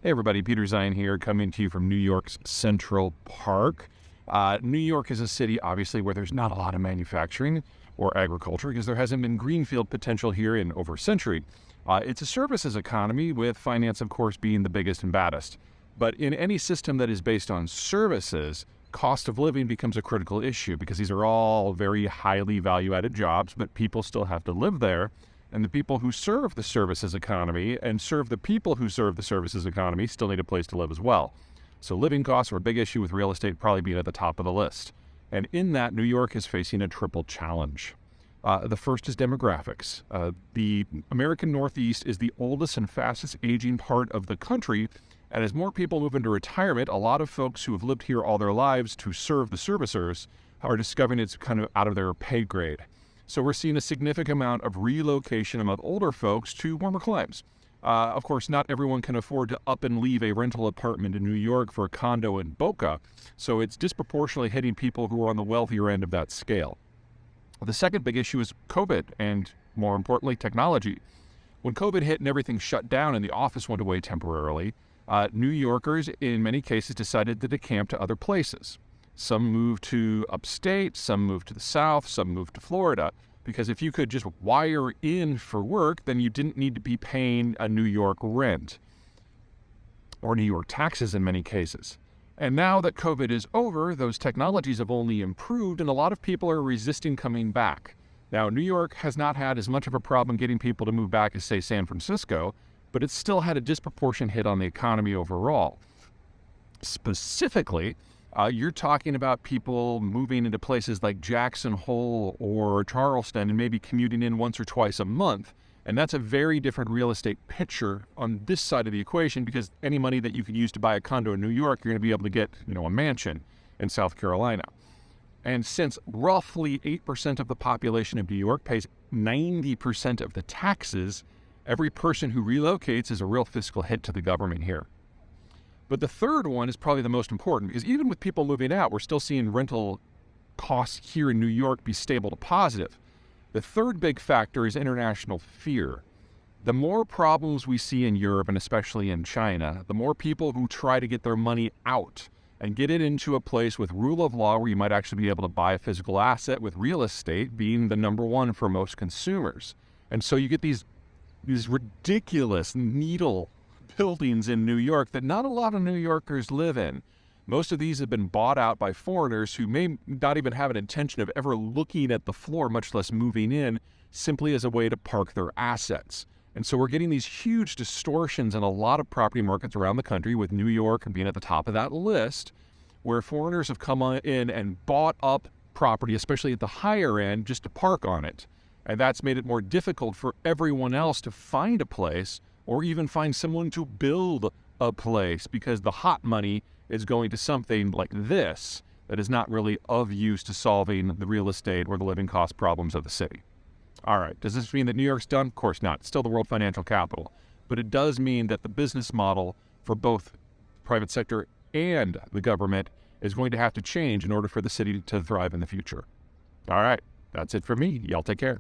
Hey everybody, Peter Zeihan here, coming to you from New York's Central Park. New York is a city, obviously, where there's not a lot of manufacturing or agriculture because there hasn't been greenfield potential here in over a century. It's a services economy, with finance, of course, being the biggest and baddest. But in any system that is based on services, cost of living becomes a critical issue because these are all very highly value-added jobs, but people still have to live there. And the people who serve the services economy and serve the people who serve the services economy still need a place to live as well. So living costs are a big issue, with real estate probably being at the top of the list. And in that, New York is facing a triple challenge. The first is demographics. The American Northeast is the oldest and fastest aging part of the country. And as more people move into retirement, a lot of folks who have lived here all their lives to serve the servicers are discovering it's kind of out of their pay grade. So we're seeing a significant amount of relocation among older folks to warmer climes. Of course, not everyone can afford to up and leave a rental apartment in New York for a condo in Boca, so it's disproportionately hitting people who are on the wealthier end of that scale. The second big issue is COVID, and more importantly, technology. When COVID hit and everything shut down and the office went away temporarily, New Yorkers, in many cases, decided to decamp to other places. Some moved to upstate, some moved to the south, some moved to Florida, because if you could just wire in for work, then you didn't need to be paying a New York rent or New York taxes in many cases. And now that COVID is over, those technologies have only improved, and a lot of people are resisting coming back. Now, New York has not had as much of a problem getting people to move back as, say, San Francisco, but it's still had a disproportionate hit on the economy overall. Specifically, you're talking about people moving into places like Jackson Hole or Charleston and maybe commuting in once or twice a month. And that's a very different real estate picture on this side of the equation, because any money that you could use to buy a condo in New York, you're going to be able to get, a mansion in South Carolina. And since roughly 8% of the population of New York pays 90% of the taxes, every person who relocates is a real fiscal hit to the government here. But the third one is probably the most important, because even with people moving out, we're still seeing rental costs here in New York be stable to positive. The third big factor is international fear. The more problems we see in Europe, and especially in China, the more people who try to get their money out and get it into a place with rule of law where you might actually be able to buy a physical asset, with real estate being the number one for most consumers. And so you get these ridiculous needle buildings in New York that not a lot of New Yorkers live in. Most of these have been bought out by foreigners who may not even have an intention of ever looking at the floor, much less moving in, simply as a way to park their assets. And so we're getting these huge distortions in a lot of property markets around the country, with New York being at the top of that list, where foreigners have come in and bought up property, especially at the higher end, just to park on it. And that's made it more difficult for everyone else to find a place, or even find someone to build a place, because the hot money is going to something like this that is not really of use to solving the real estate or the living cost problems of the city. All right, does this mean that New York's done? Of course not. It's still the world financial capital. But it does mean that the business model for both private sector and the government is going to have to change in order for the city to thrive in the future. All right, that's it for me. Y'all take care.